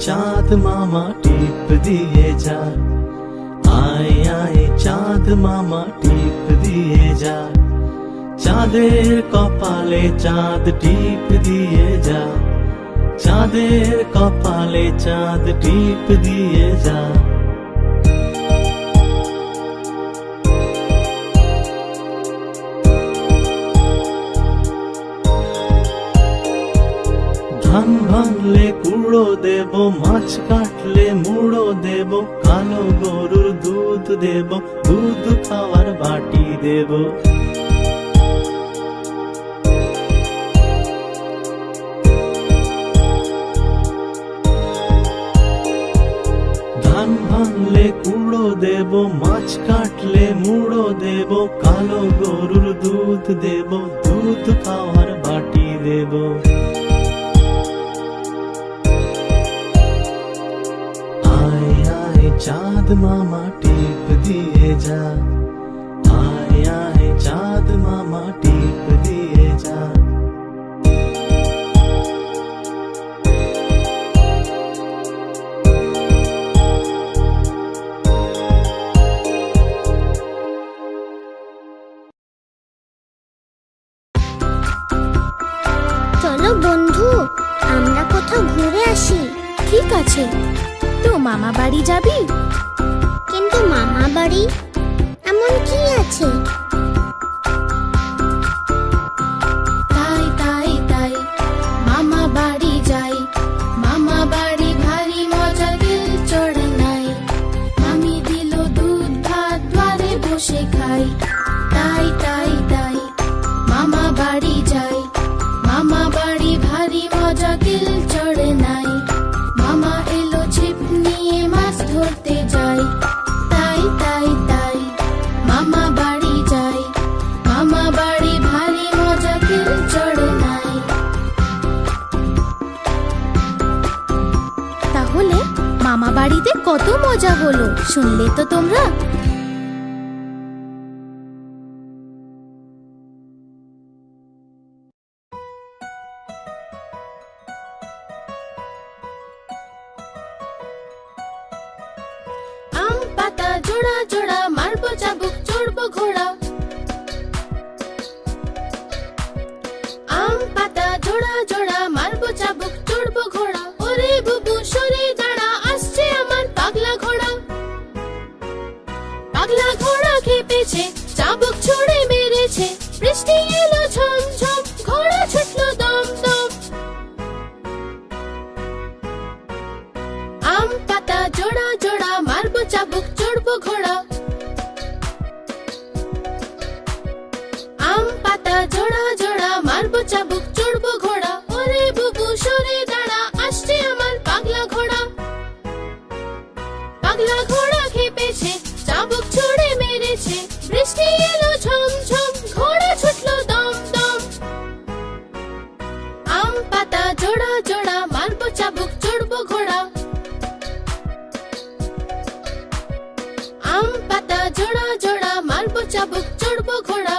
চাঁদ মামা টিপ দিয়ে যা, আয় আয় চাঁদ মামা টিপ দিয়ে যা, চাঁদের কপালে চাঁদ টিপ দিয়ে যা, চাঁদের কপালে চাঁদ টিপ দিয়ে যা। ধান ভাঙলে কুড়ো দেব, মাছ কাটলে মুড়ো দেব, কালো গরুর দুধ দেব, দুধ খাওয়ার বাটি দেব। ধান ভাঙলে কুড়ো দেব, মাছ কাটলে মুড়ো দেব, কালো গরুর দুধ দেব, দুধ খাওয়ার বাটি দেব। চাঁদ মামা টিপ দিয়ে যা, আয় আয় চাঁদ মামা টিপ দিয়ে যা। চলো বন্ধু, আমরা কোথাও ঘুরে আসি। ঠিক আছে, তো মামা বাড়ি যাবি? কিন্তু মামা বাড়ি এমন কি আছে? তাই তাই তাই মামা বাড়ি যাই, মামা বাড়ি ভারী মজা, দিল চড়ে নাই। মামি দিল দুধ ভাত, দ্বারে বসে খাই। তাই তাই তাই মামা বাড়ি যাই, মামা বাড়ি ভারী মজা, দিল চড়ে নাই। মামা এলো ছিপ নিয়ে, মাছ ধরতে যাই। তাই তাই তাই মামা বাড়ি যাই, মামা বাড়ি ভারী মজা, দিল চড়ে নাই। তাহলে মামা বাড়িতে কত মজা হলো, শুনলে তো তোমরা? আম পাতা জোড়া জোড়া, মারবো চাবুক, চড়বো ঘোড়া। আম পাতা জোড়া জোড়া, মারবো চাবুক, চড়বো ঘোড়া। ওরে বুবু সরে দাঁড়া, আসছে আমার পাগলা ঘোড়া। পাগলা ঘোড়া খেপেছে, চাবুক ছুড়ে মেরেছে। বৃষ্টি এলো ঝম ঝম, ঘোড়া ছুটলো দম দম। আম পাতা জোড়া জোড়া, মারবো চাবুক, চড়বো ঘোড়া। আম পাতা জোড়া জোড়া, মারবো চাবুক, চড়বো ঘোড়া। ওরে বুবু সরে দাঁড়া, আসছে আমার পাগলা ঘোড়া। পাগলা ঘোড়া খেপেছে, চাবুক ছুড়ে মেরেছে। বৃষ্টি এলো ঝম ঝম, ঘোড়া ছুটলো দম দম। আম পাতা জোড়া জোড়া, মারবো চাবুক, চড়বো ঘোড়া। আম পাতা জোড়া জোড়া, মারবো চাবুক, চড়বো ঘোড়া।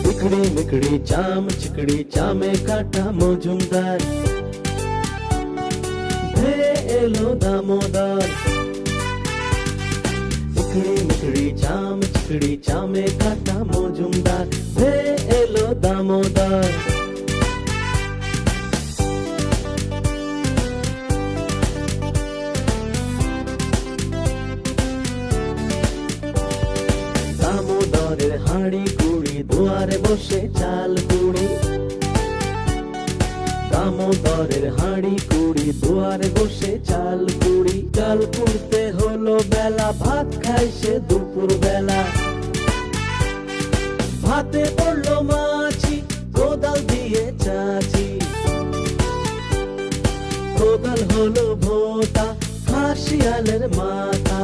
চিকড়ি মিকড়ি চাম, চিকড়ি চামে কাটা মজুমদার, ভে এলো দামোদর। চিকড়ি মিকড়ি চাম, চিকড়ি চামে কাটা মজুমদার, ভে এলো দামোদর। দামোদরের হাঁড়ি কুড়ি, দুয়ারে বসে চাল কুড়ি। দামোদরের হাঁড়ি কুড়ি, দুয়ারে বসে চাল কুড়ি। চাল কুড়তে হলো বেলা, ভাত খাই সে দুপুর বেলা। ভাতে পড়লো মাছি, কোদাল দিয়ে চাচি। কোদাল হলো ভোতা, খাসিয়ালের মাথা।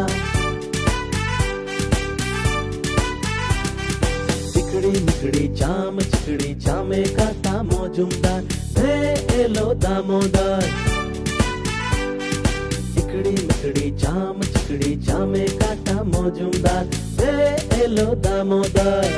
ইকড়ি মিকড়ি চাম চিকড়ি চামে কাটা মজুমদার, হে এলো দামোদর। ইকড়ি মিকড়ি চাম চিকড়ি চামে কাটা মজুমদার, হে এলো দামোদর।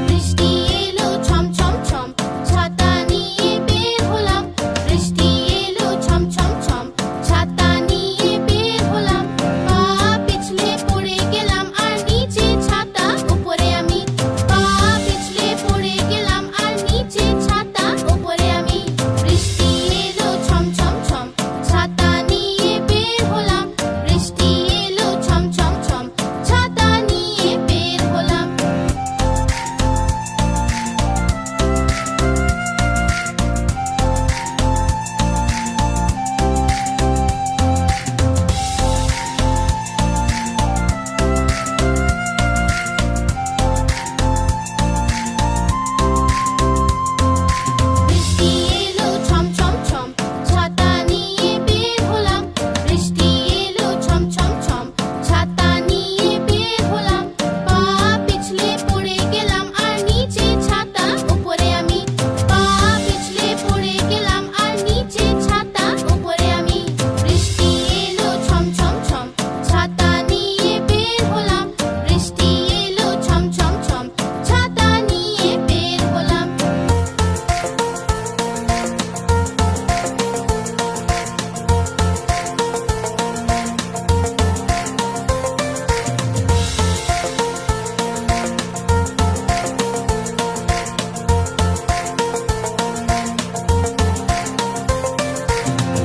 বৃষ্টি এলো ছম ছম ছম, ছাতা নিয়ে বের হলাম। বৃষ্টি এলো ছম ছম ছম, ছাতা নিয়ে বের হলাম। পা পিছলে পড়ে গেলাম আর নিচে ছাতা উপরে আমি। পা পিছলে পড়ে গেলাম আর নিচে ছাতা উপরে আমি। বৃষ্টি এলো ছম ছম ছম, ছাতা নিয়ে বের হলাম। বৃষ্টি এলো ছম ছম ছম, ছাতা নিয়ে বের হলাম। বৃষ্টি এলো ছম ছম ছম, ছাতা নিয়ে বের হলাম। বৃষ্টি এলো ছম ছম ছম, ছাতা নিয়ে বের হলাম। পা পিছলে পড়ে গেলাম আর নিচে ছাতা উপরে আমি। পা পিছলে পড়ে গেলাম আর নিচে ছাতা উপরে আমি। বৃষ্টি এলো ছম ছম ছম, ছাতা নিয়ে বের হলাম। বৃষ্টি এলো ছম ছম ছম, ছাতা নিয়ে বের হলাম।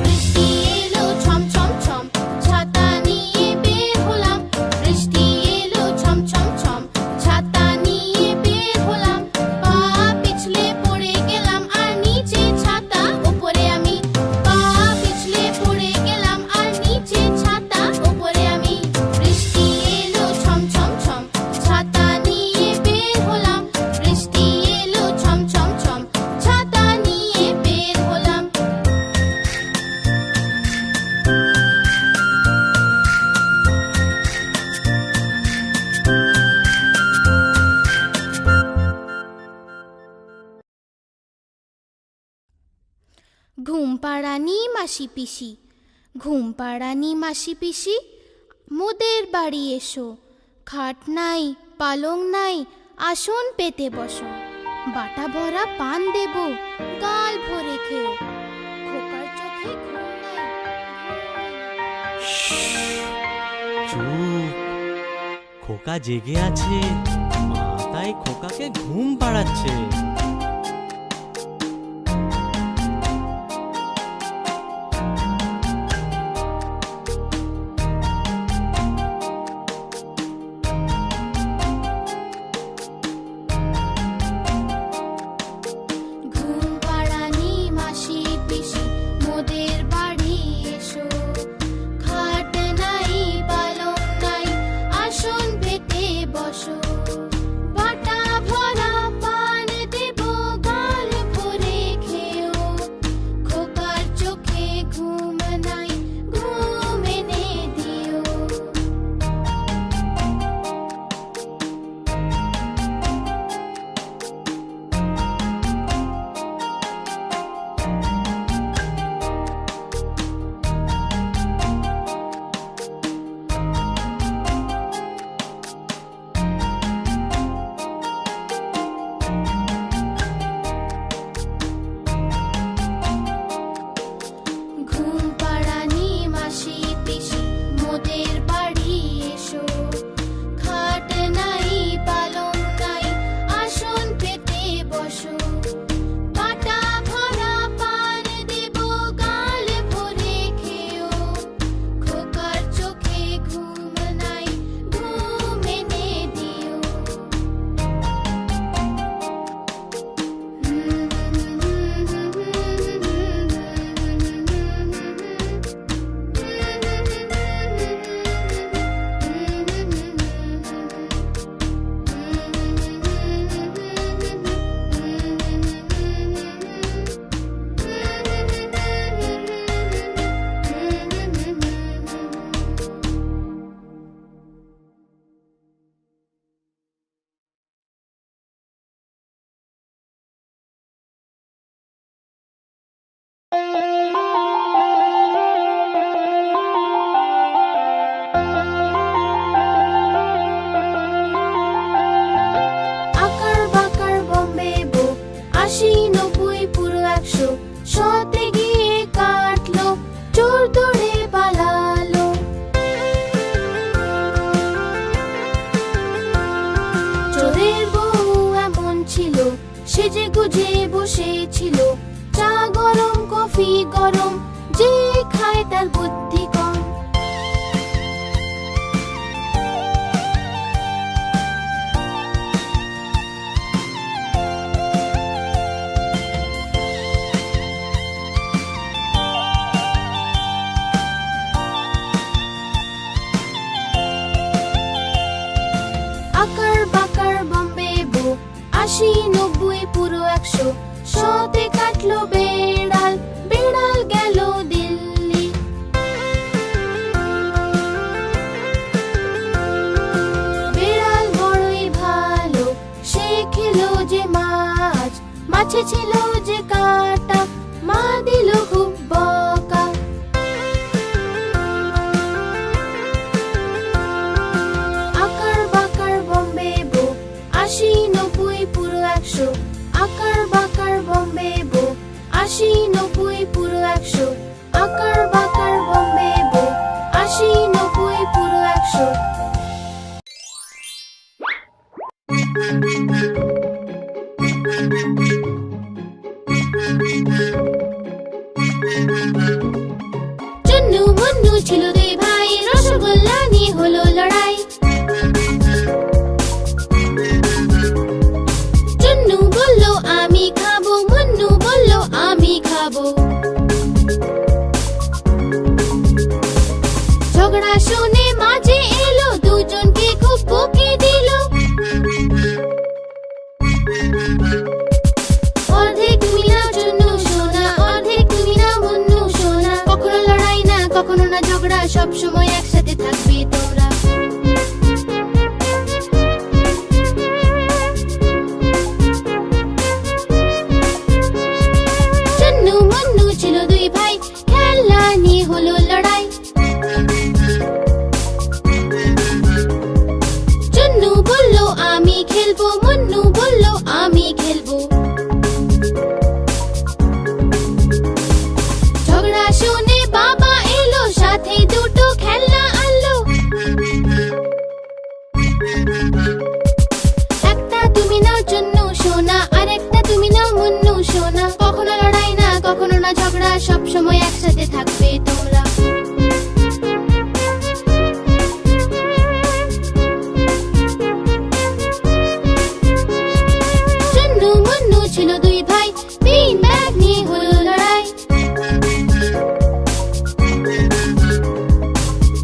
বৃষ্টি এলো ছম ছম ছম, ছাতা নিয়ে বের হলাম। বৃষ্টি এলো ছম ছম ছম, ছাতা নিয়ে বের হলাম। পা পিছলে পড়ে গেলাম আর নিচে ছাতা উপরে আমি। পা পিছলে পড়ে গেলাম আর নিচে ছাতা উপরে আমি। বৃষ্টি এলো ছম ছম ছম, ছাতা নিয়ে বের হলাম। বৃষ্টি এলো ছম ছম ছম, ছাতা নিয়ে বের হলাম। ঘুম পাড়ানি মাসি পিসি, ঘুম পাড়ানি মাসি পিসি, মোদের বাড়ি এসো। খাট নাই পালং নাই, আসন পেতে বসো। বাটা ভরা পান দেব, গাল ভরে খেও। খোকার চোখে ঘুম নাই, চুপ, খোকা জেগে আছে, মা তাই খোকাকে ঘুম পাড়াচ্ছে। ঘুম পাড়ানি মাসি পিসি, মোদের বাড়ি এসো। খাট নাই পালং নাই, আসন পেতে বসো। বাটা ভরা পান দেব, আশি নব্বই পুরো 100, 100তে গিয়ে কাটলো, চোর দৌড়ে পালালো। চোরের বউ এমন ছিল, সেজে গুজে বসেছিল, চা গরম কফি গরম, যে খায় তার বুদ্ধি কম। আকার বাকার বম্বে বো, আশি নব্বই পুরো 100, 100তে কাটলো বেড়াল, বেড়াল গেল দিল্লি। বেড়াল বড়ই ভালো, সে খেলো যে মাছ, মাছে ছিল যে কাঁটা, মা দিল খুব বকা। আকার বাকার বম্বে বো, আশি নব্বই পুরো 100, আকার বাকার বম্বে বো, আশি নব্বই পুরো 100, আকার বাকার বম্বে বো, আশি নব্বই পুরো 100। চুন্নু মুন্নু ছিল দুই ভাই, রসগোল্লা নিয়ে হলো লড়াই। চুন্নু বলল আমি খাবো, মুন্নু বলল আমি খাবো। ঝগড়া শুনে মাঝে এলো, দুজনকে খুব বকে দিল। অর্ধেক তুমি নাও চুন্নু সোনা, অর্ধেক তুমি নাও মুন্নু সোনা, কখনো লড়াই না কখনো না ঝগড়া, সব সময় একসাথে থাকবে তোমরা। চুন্নু মুন্নু ছিল দুই ভাই, খেলনা নিয়ে হলো লড়াই। চুন্নু বলল আমি খেলবো, মুন্নু বলল আমি খেলবো। ঝগড়া শুনে বাবা এলো, সাথে দুটো খেলনা আনলো। একটা তুমি নাও চুন্নু সোনা, আর একটা তুমি নাও মুন্নু সোনা, কখনো লড়াই না কখনো না ঝগড়া, সব সময় একসাথে থাকবে তোমরা। চুন্নু মুন্নু ছিল দুই ভাই, বিন ব্যাগ নিয়ে হলো লড়াই।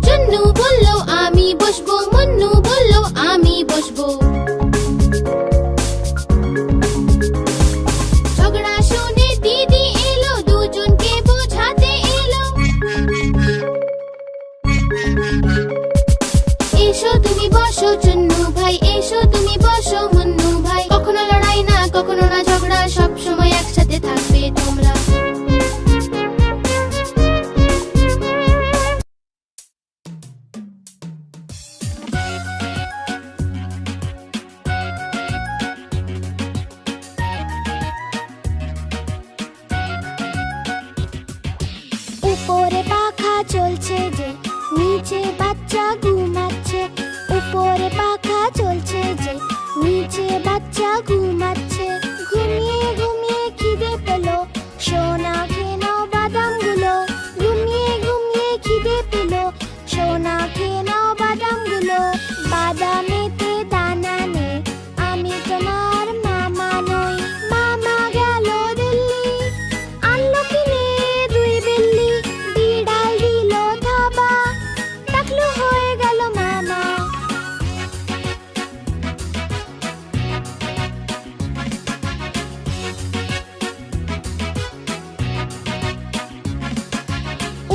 চুন্নু বলল আমি বসবো, মুন্নু বলল আমি বসবো। ঝগড়া শুনে দিদি এলো, দুজনকে বোঝাতে এলো। এসো তুমি বসো চুন্নু ভাই, এসো তুমি বসো মুন্নু ভাই, কখনো লড়াই না কখনো না ঝগড়া, সব সময় একসাথে থাকবে তোমরা। উপরে পাখা চলছে যে, নিচে বাচ্চা ঘুমাচ্ছে। উপরে পাখা চলছে যে, নিচে বাচ্চা ঘুমাচ্ছে। ঘুমিয়ে ঘুমিয়ে খিদে পেলো, সোনা খেয়ে নাও বাদামগুলো। ঘুমিয়ে ঘুমিয়ে খিদে পেলো, সোনা খেয়ে নাও বাদামগুলো। বাদামেতে দানা নেই, আমি তোমার মামা নই। মামা গেল দিল্লি, আনলো কিনে দুই বিল্লি। বিড়াল দিল থাবা, টাকলু হয়ে গেল মামা।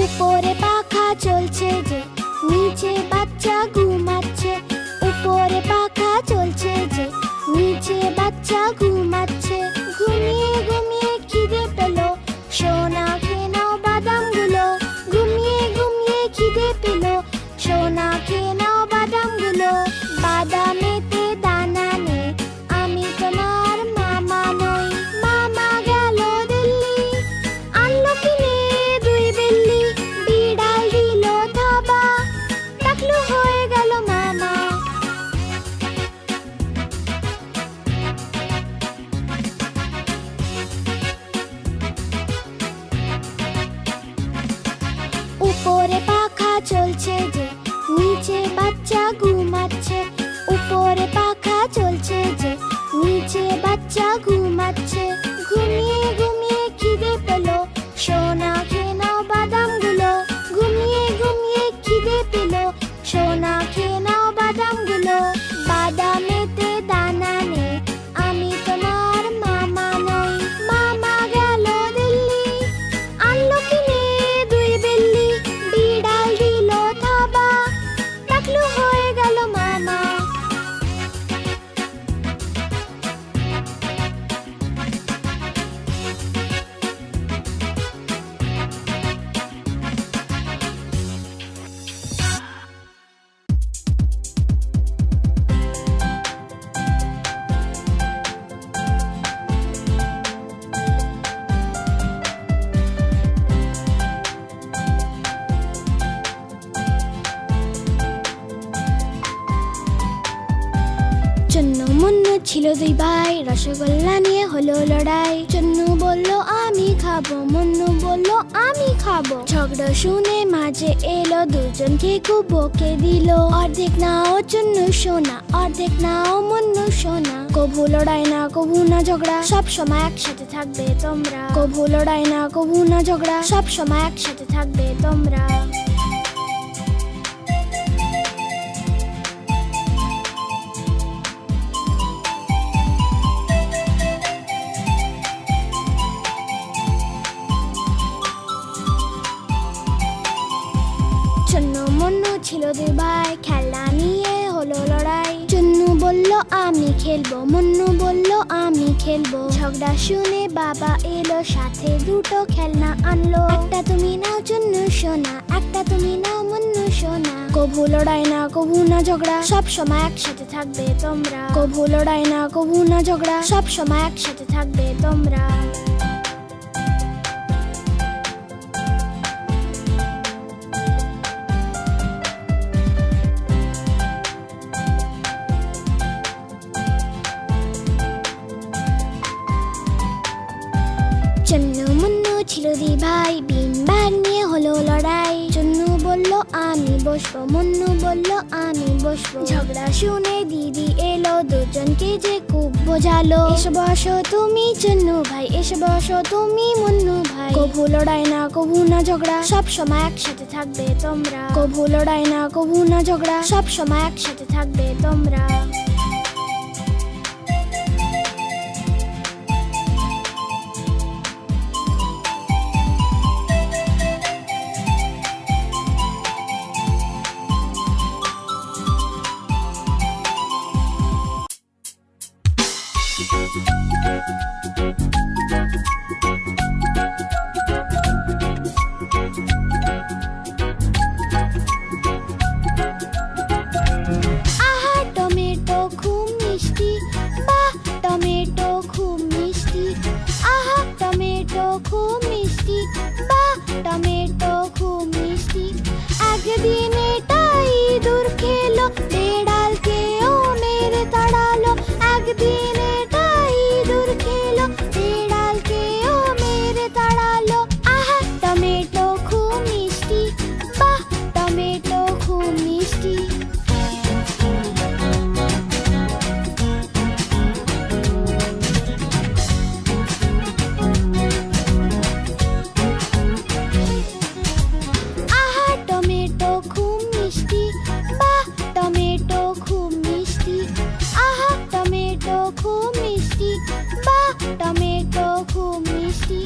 উপরে পাখা চলছে যে, নিচে বাচ্চা ঘুমাচ্ছে। উপরে পাখা চলছে যে, নিচে বাচ্চা ঘুমাচ্ছে। ঘুমিয়ে ঘুমিয়ে খিদে পেলো, সোনা খেয়ে নাও বাদামগুলো। ঘুমিয়ে ঘুমিয়ে খিদে পেলো, সোনা খেয়ে নাও বাদামগুলো। বাদামেতে দানা নেই, আমি তোমার মামা নই। মামা চুন্নু মুন্নু ছিল দুই ভাই, রসগোল্লা নিয়ে হলো লড়াই। চুন্নু বলল আমি খাবো, মুন্নু বলল আমি খাবো। ঝগড়া শুনে মাঝে এলো, দুজনকে খুব বকে দিল। অর্ধেক নাও চুন্নু সোনা, অর্ধেক নাও মুন্নু সোনা। কভু লড়াই না কভু না ঝগড়া, সব সময় একসাথে থাকবে তোমরা। কভু লড়াই না কভু না ঝগড়া, সব সময় একসাথে থাকবে তোমরা। চুন্নু মুন্নু ছিল দুই ভাই, খেলনা নিয়ে হলো লড়াই। চুন্নু বলল আমি খেলবো, মুন্নু বলল আমি খেলবো। ঝগড়া শুনে বাবা এলো, সাথে দুটো খেলনা আনলো। একটা তুমি নাও চুন্নু সোনা, একটা তুমি নাও মুন্নু সোনা। কভু লড়াই না কভু না ঝগড়া, সব সময় একসাথে থাকবে তোমরা। কভু লড়াই না কভু না ঝগড়া, সব সময় একসাথে থাকবে তোমরা। চুন্নু মুন্নু ছিল দুই ভাই, বিন ব্যাগ নিয়ে হলো লড়াই। চুন্নু বলল আমি বসবো, মুন্নু বলল আমি বসবো। ঝগড়া শুনে দিদি এলো, দুজনকে যে খুব বোঝালো। এসে বসো তুমি চুন্নু ভাই, এসে বসো তুমি মুন্নু ভাই। কভু লড়াই না কভু না ঝগড়া, সব সময় একসাথে থাকবে তোমরা। কভু লড়াই না কভু না ঝগড়া, সব সময় একসাথে থাকবে তোমরা। আহা টমেটো খুব মিষ্টি, বাহ টমেটো খুব মিষ্টি। আহা টমেটো খুব মিষ্টি, বাহ টমেটো খুব মিষ্টি। একদিন এটা ইঁদুর খেলো, বেড়ালকেও মেরে তাড়ালো। একদিন এটা ইঁদুর খেলো, বেড়ালকেও মেরে তাড়ালো। আহা টমেটো খুব মিষ্টি, বাহ টমেটো খুব মিষ্টি। আহা টমেটো খুব মিষ্টি, বাহ টমেটো খুব মিষ্টি। আহা টমেটো খুব মিষ্টি, বাহ টমেটো খুব মিষ্টি।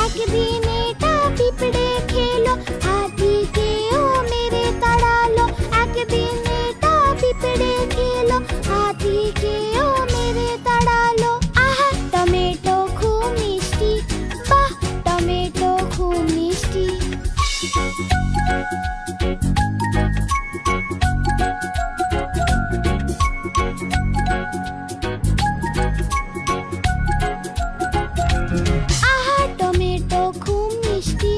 একদিন এটা পিঁপড়ে খেলো, হাতিকেও মেরে তাড়ালো। একদিন এটা পিঁপড়ে খেলো, হাতিকেও মেরে তাড়ালো। আহা টমেটো খুব মিষ্টি, বাহ টমেটো খুব মিষ্টি। আহা টমেটো খুব মিষ্টি,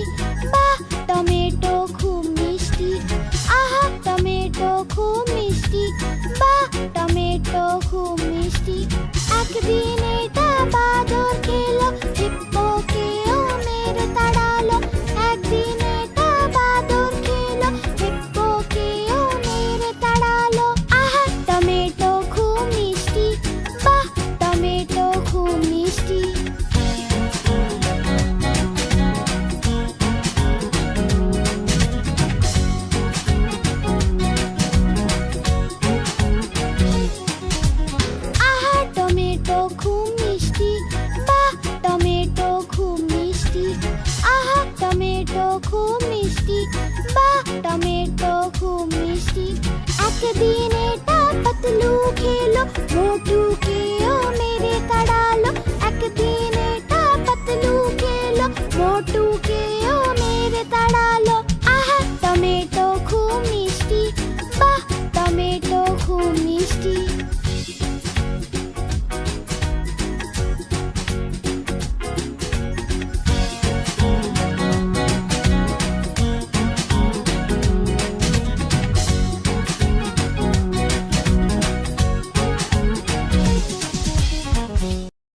বাহ টমেটো খুব মিষ্টি। আহা টমেটো খুব মিষ্টি, বাহ টমেটো খুব মিষ্টি। একদিন এটা বাদর খেলো, হিপ্পোকেও মেরে তাড়ালো। একদিন এটা বাদর খেলো, হিপ্পোকেও মেরে তাড়ালো। আহা টমেটো খুব মিষ্টি, বাহ টমেটো খুব মিষ্টি। আহা টমেটো খুব মিষ্টি, বাহ টমেটো খুব মিষ্টি। আহা টমেটো খুব মিষ্টি, বাহ টমেটো খুব মিষ্টি। একদিন এটা পাতলু খেলো, মোটুকেও মেরে তাড়ালো। একদিন এটা পাতলু খেলো, মোটুকেও মেরে তাড়ালো। আহা টমেটো খুব মিষ্টি, বাহ টমেটো খুব মিষ্টি।